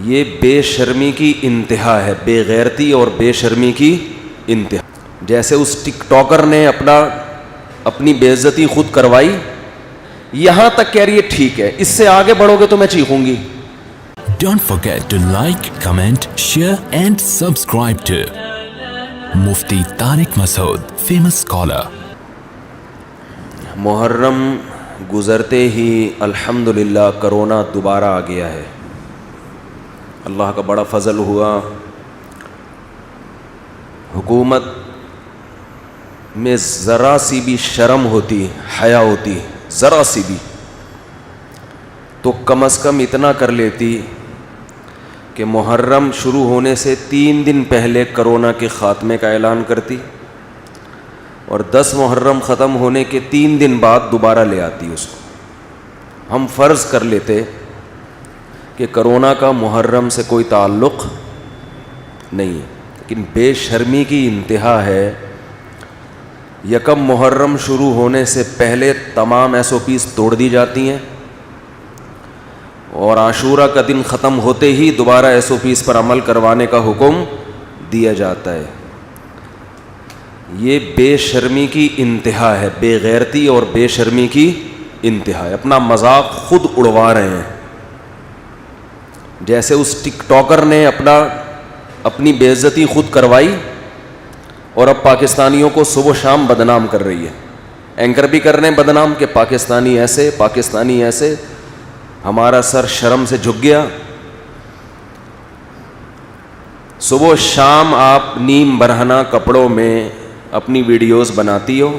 یہ بے شرمی کی انتہا ہے، بے غیرتی اور بے شرمی کی انتہا. جیسے اس ٹک ٹاکر نے اپنی بے عزتی خود کروائی، یہاں تک کہہ رہی ہے ٹھیک ہے، اس سے آگے بڑھو گے تو میں چیخوں گی. Don't forget to like, comment, share and subscribe to Mufti Tariq Masood, famous scholar. محرم گزرتے ہی الحمدللہ کرونا دوبارہ آ گیا ہے. اللہ کا بڑا فضل ہوا، حکومت میں ذرا سی بھی شرم ہوتی، حیا ہوتی، ذرا سی بھی، تو کم از کم اتنا کر لیتی کہ محرم شروع ہونے سے 3 دن پہلے کرونا کے خاتمے کا اعلان کرتی، اور 10 محرم ختم ہونے کے 3 دن بعد دوبارہ لے آتی اس کو. ہم فرض کر لیتے کہ کرونا کا محرم سے کوئی تعلق نہیں ہے، لیکن بے شرمی کی انتہا ہے. یکم محرم شروع ہونے سے پہلے تمام SOPs توڑ دی جاتی ہیں، اور عاشورہ کا دن ختم ہوتے ہی دوبارہ SOPs پر عمل کروانے کا حکم دیا جاتا ہے. یہ بے شرمی کی انتہا ہے، بے غیرتی اور بے شرمی کی انتہا ہے. اپنا مذاق خود اڑوا رہے ہیں. جیسے اس ٹک ٹاکر نے اپنی بے عزتی خود کروائی، اور اب پاکستانیوں کو صبح و شام بدنام کر رہی ہے. اینکر بھی کر رہے ہیں بدنام کہ پاکستانی ایسے، پاکستانی ایسے. ہمارا سر شرم سے جھک گیا. صبح و شام آپ نیم برہنہ کپڑوں میں اپنی ویڈیوز بناتی ہو.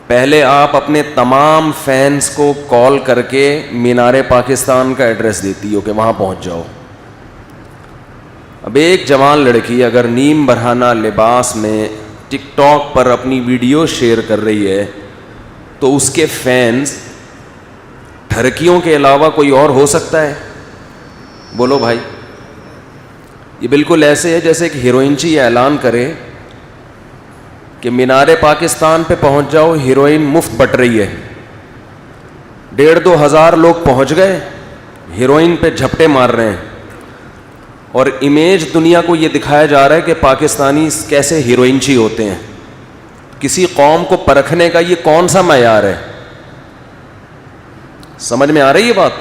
پہلے آپ اپنے تمام فینس کو کال کر کے مینار پاکستان کا ایڈریس دیتی ہو کہ وہاں پہنچ جاؤ. اب ایک جوان لڑکی اگر نیم برہنہ لباس میں ٹک ٹاک پر اپنی ویڈیو شیئر کر رہی ہے تو اس کے فینس ٹھرکیوں کے علاوہ کوئی اور ہو سکتا ہے؟ بولو بھائی. یہ بالکل ایسے ہے جیسے کہ ہیروئنچی یہ اعلان کرے کہ مینار پاکستان پہ پہنچ جاؤ، ہیروئن مفت بٹ رہی ہے. 1,500-2 ہزار لوگ پہنچ گئے، ہیروئن پہ جھپٹے مار رہے ہیں، اور امیج دنیا کو یہ دکھایا جا رہا ہے کہ پاکستانی کیسے ہیروئنچی ہوتے ہیں. کسی قوم کو پرکھنے کا یہ کون سا معیار ہے؟ سمجھ میں آ رہی ہے بات؟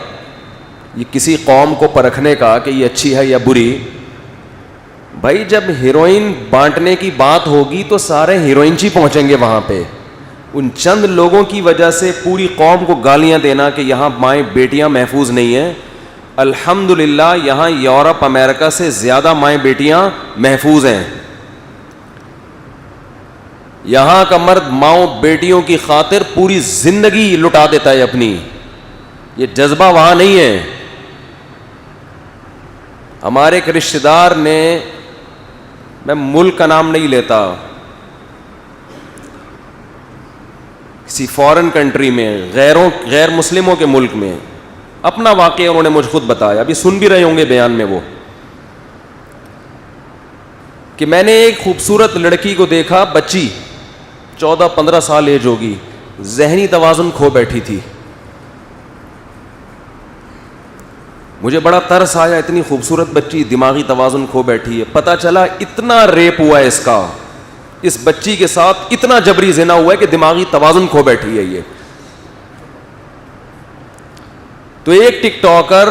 یہ کسی قوم کو پرکھنے کا کہ یہ اچھی ہے یا بری. بھائی جب ہیروئن بانٹنے کی بات ہوگی تو سارے ہیروئنچی پہنچیں گے وہاں پہ. ان چند لوگوں کی وجہ سے پوری قوم کو گالیاں دینا کہ یہاں مائیں بیٹیاں محفوظ نہیں ہیں. الحمدللہ یہاں یورپ امریکہ سے زیادہ مائیں بیٹیاں محفوظ ہیں. یہاں کا مرد ماؤں بیٹیوں کی خاطر پوری زندگی لٹا دیتا ہے اپنی. یہ جذبہ وہاں نہیں ہے. ہمارے ایک رشتہ دار نے، میں ملک کا نام نہیں لیتا، کسی فورن کنٹری میں، غیر مسلموں کے ملک میں اپنا واقعہ انہوں نے مجھ خود بتایا. ابھی سن بھی رہے ہوں گے بیان میں وہ، کہ میں نے ایک خوبصورت لڑکی کو دیکھا، بچی 14-15 سال ایج ہوگی، ذہنی توازن کھو بیٹھی تھی. مجھے بڑا ترس آیا، اتنی خوبصورت بچی دماغی توازن کھو بیٹھی ہے. پتہ چلا اتنا ریپ ہوا ہے اس کا، اس بچی کے ساتھ اتنا جبری زنا ہوا ہے کہ دماغی توازن کھو بیٹھی ہے یہ. تو ایک ٹک ٹاکر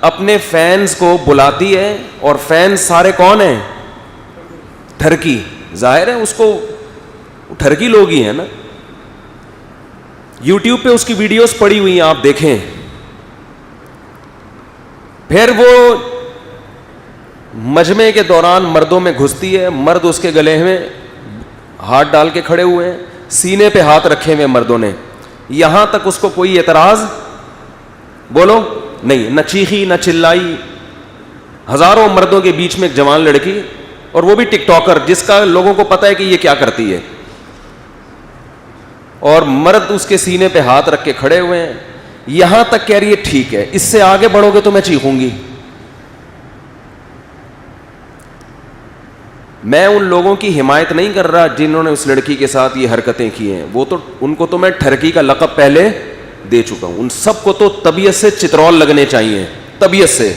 اپنے فینس کو بلاتی ہے، اور فینس سارے کون ہیں؟ ٹھرکی. ظاہر ہے اس کو ٹھرکی لوگ ہی ہیں نا. یوٹیوب پہ اس کی ویڈیوز پڑی ہوئی ہیں، آپ دیکھیں. پھر وہ مجمع کے دوران مردوں میں گھستی ہے، مرد اس کے گلے میں ہاتھ ڈال کے کھڑے ہوئے ہیں، سینے پہ ہاتھ رکھے ہوئے مردوں نے. یہاں تک اس کو کوئی اعتراض بولو نہیں، نہ چیخی نہ چلائی. ہزاروں مردوں کے بیچ میں ایک جوان لڑکی، اور وہ بھی ٹک ٹاکر جس کا لوگوں کو پتہ ہے کہ یہ کیا کرتی ہے، اور مرد اس کے سینے پہ ہاتھ رکھ کے کھڑے ہوئے ہیں. یہاں تک کہہ رہی ہے ٹھیک ہے، اس سے آگے بڑھو گے تو میں چیخوں گی. میں ان لوگوں کی حمایت نہیں کر رہا جنہوں نے اس لڑکی کے ساتھ یہ حرکتیں کی ہیں. وہ تو ان کو تو میں ٹھرکی کا لقب پہلے دے چکا ہوں. ان سب کو تو طبیعت سے چترول لگنے چاہیے، طبیعت سے.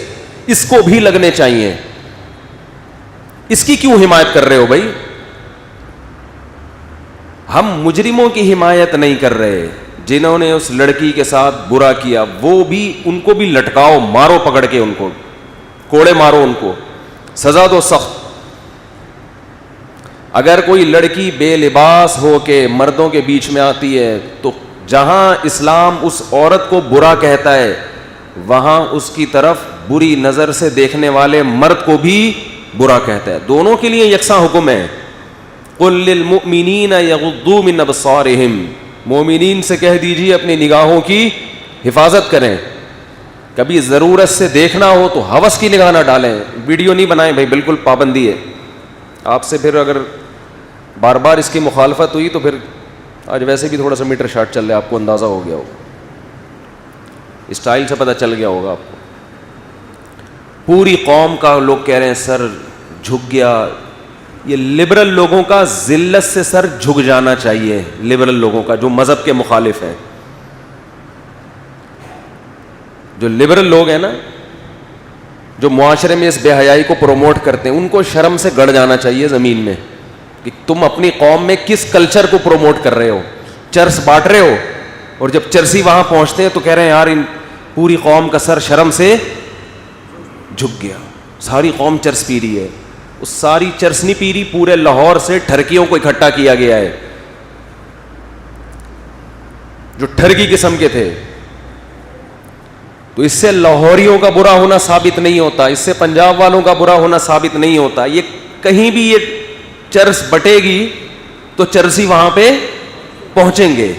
اس کو بھی لگنے چاہیے. اس کی کیوں حمایت کر رہے ہو بھائی؟ ہم مجرموں کی حمایت نہیں کر رہے. جنہوں نے اس لڑکی کے ساتھ برا کیا وہ بھی, ان کو بھی لٹکاؤ, مارو پکڑ کے, ان کو کوڑے مارو, ان کو سزا دو سخت. اگر کوئی لڑکی بے لباس ہو کے مردوں کے بیچ میں آتی ہے تو جہاں اسلام اس عورت کو برا کہتا ہے وہاں اس کی طرف بری نظر سے دیکھنے والے مرد کو بھی برا کہتا ہے. دونوں کے لیے یکساں حکم ہے. قل للمؤمنین یغضوا من ابصارہم, مومنین سے کہہ دیجیے اپنی نگاہوں کی حفاظت کریں. کبھی ضرورت سے دیکھنا ہو تو ہوس کی نگاہ نہ ڈالیں, ویڈیو نہیں بنائیں بھائی, بالکل پابندی ہے. آپ سے پھر اگر بار بار اس کی مخالفت ہوئی تو پھر آج ویسے بھی تھوڑا سا میٹر شارٹ چل رہا ہے, آپ کو اندازہ ہو گیا ہوگا, اسٹائل سے پتہ چل گیا ہوگا آپ کو. پوری قوم کا لوگ کہہ رہے ہیں سر جھک گیا. یہ لبرل لوگوں کا ذلت سے سر جھک جانا چاہیے, لبرل لوگوں کا جو مذہب کے مخالف ہیں. جو لبرل لوگ ہیں نا, جو معاشرے میں اس بے حیائی کو پروموٹ کرتے ہیں, ان کو شرم سے گڑ جانا چاہیے زمین میں کہ تم اپنی قوم میں کس کلچر کو پروموٹ کر رہے ہو. چرس بانٹ رہے ہو, اور جب چرسی وہاں پہنچتے ہیں تو کہہ رہے ہیں یار ان پوری قوم کا سر شرم سے جھک گیا, ساری قوم چرس پی رہی ہے. اس ساری چرس نہیں پی رہی, پورے لاہور سے ٹھرکیوں کو اکٹھا کیا گیا ہے جو ٹھرکی قسم کے تھے. تو اس سے لاہوریوں کا برا ہونا ثابت نہیں ہوتا, اس سے پنجاب والوں کا برا ہونا ثابت نہیں ہوتا. یہ کہیں بھی یہ چرس بٹے گی تو چرسی وہاں پہ پہنچیں گے.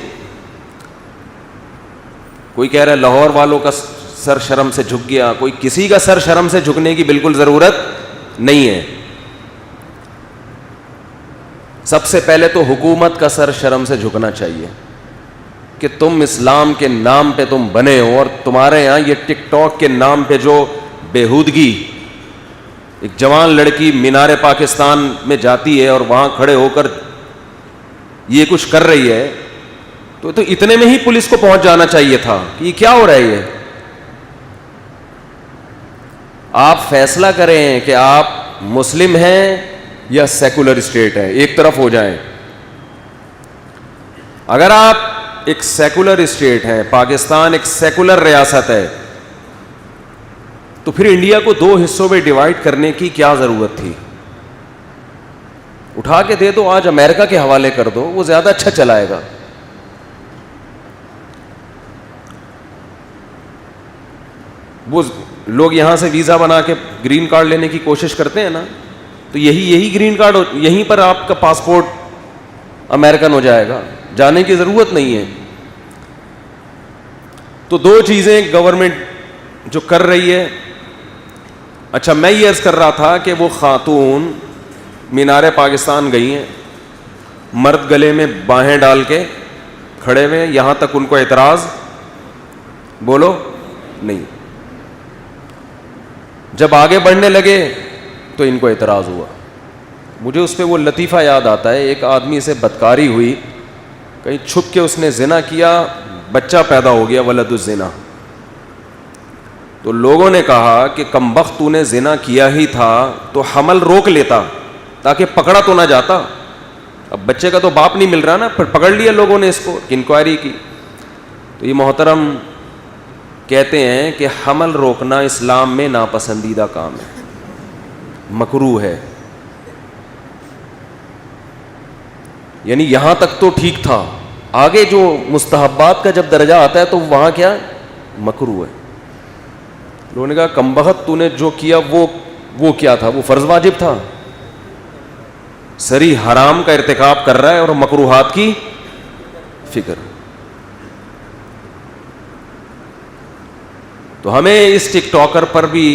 کوئی کہہ رہا ہے لاہور والوں کا سر شرم سے جھک گیا, کوئی کسی کا سر شرم سے جھکنے کی بالکل ضرورت نہیں ہے. سب سے پہلے تو حکومت کا سر شرم سے جھکنا چاہیے کہ تم اسلام کے نام پہ تم بنے ہو, اور تمہارے یہاں یہ ٹک ٹاک کے نام پہ جو بےہودگی, ایک جوان لڑکی مینار پاکستان میں جاتی ہے اور وہاں کھڑے ہو کر یہ کچھ کر رہی ہے, تو اتنے میں ہی پولیس کو پہنچ جانا چاہیے تھا کہ یہ کیا ہو رہا ہے. یہ آپ فیصلہ کریں کہ آپ مسلم ہیں یا سیکولر اسٹیٹ ہے, ایک طرف ہو جائیں. اگر آپ ایک سیکولر اسٹیٹ ہے, پاکستان ایک سیکولر ریاست ہے, تو پھر انڈیا کو دو حصوں میں ڈیوائڈ کرنے کی کیا ضرورت تھی؟ اٹھا کے دے دو, آج امریکہ کے حوالے کر دو, وہ زیادہ اچھا چلائے گا. وہ لوگ یہاں سے ویزا بنا کے گرین کارڈ لینے کی کوشش کرتے ہیں نا, تو یہی گرین کارڈ یہیں پر آپ کا پاسپورٹ امریکن ہو جائے گا, جانے کی ضرورت نہیں ہے. تو دو چیزیں گورنمنٹ جو کر رہی ہے. اچھا, میں یہ عرض کر رہا تھا کہ وہ خاتون مینار پاکستان گئی ہیں, مرد گلے میں باہیں ڈال کے کھڑے ہوئے, یہاں تک ان کو اعتراض بولو نہیں. جب آگے بڑھنے لگے تو ان کو اعتراض ہوا. مجھے اس پہ وہ لطیفہ یاد آتا ہے, ایک آدمی سے بدکاری ہوئی, کہیں چھپ کے اس نے زنا کیا, بچہ پیدا ہو گیا, ولد الزنا. تو لوگوں نے کہا کہ کمبخت تو نے زنا کیا ہی تھا تو حمل روک لیتا تاکہ پکڑا تو نہ جاتا. اب بچے کا تو باپ نہیں مل رہا نا, پھر پکڑ لیا لوگوں نے اس کو, انکوائری کی. تو یہ محترم کہتے ہیں کہ حمل روکنا اسلام میں ناپسندیدہ کام ہے, مکروہ ہے. یعنی یہاں تک تو ٹھیک تھا, آگے جو مستحبات کا جب درجہ آتا ہے تو وہاں کیا مکروہ ہے. لوگوں نے کہا کمبخت تو نے جو کیا وہ کیا تھا, وہ فرض واجب تھا, سری حرام کا ارتکاب کر رہا ہے اور مکروہات کی فکر. تو ہمیں اس ٹک ٹاکر پر بھی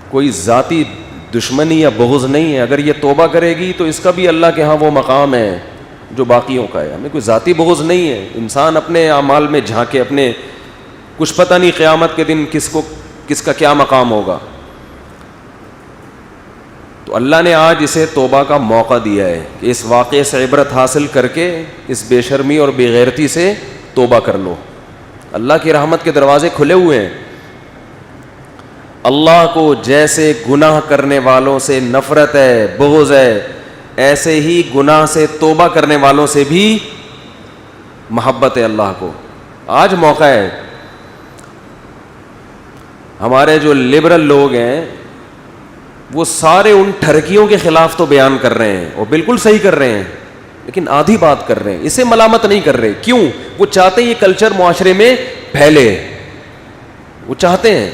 کوئی ذاتی دشمنی یا بغض نہیں ہے. اگر یہ توبہ کرے گی تو اس کا بھی اللہ کے ہاں وہ مقام ہے جو باقیوں کا ہے. ہمیں کوئی ذاتی بغض نہیں ہے. انسان اپنے اعمال میں جھانکے, اپنے کچھ پتہ نہیں قیامت کے دن کس کا کیا مقام ہوگا. تو اللہ نے آج اسے توبہ کا موقع دیا ہے کہ اس واقعے سے عبرت حاصل کر کے اس بے شرمی اور بے غیرتی سے توبہ کر لو. اللہ کی رحمت کے دروازے کھلے ہوئے ہیں. اللہ کو جیسے گناہ کرنے والوں سے نفرت ہے, بغض ہے, ایسے ہی گناہ سے توبہ کرنے والوں سے بھی محبت ہے اللہ کو. آج موقع ہے, ہمارے جو لبرل لوگ ہیں وہ سارے ان ٹھرکیوں کے خلاف تو بیان کر رہے ہیں, وہ بالکل صحیح کر رہے ہیں, لیکن آدھی بات کر رہے ہیں, اسے ملامت نہیں کر رہے. کیوں؟ وہ چاہتے ہیں یہ کلچر معاشرے میں پھیلے, وہ چاہتے ہیں.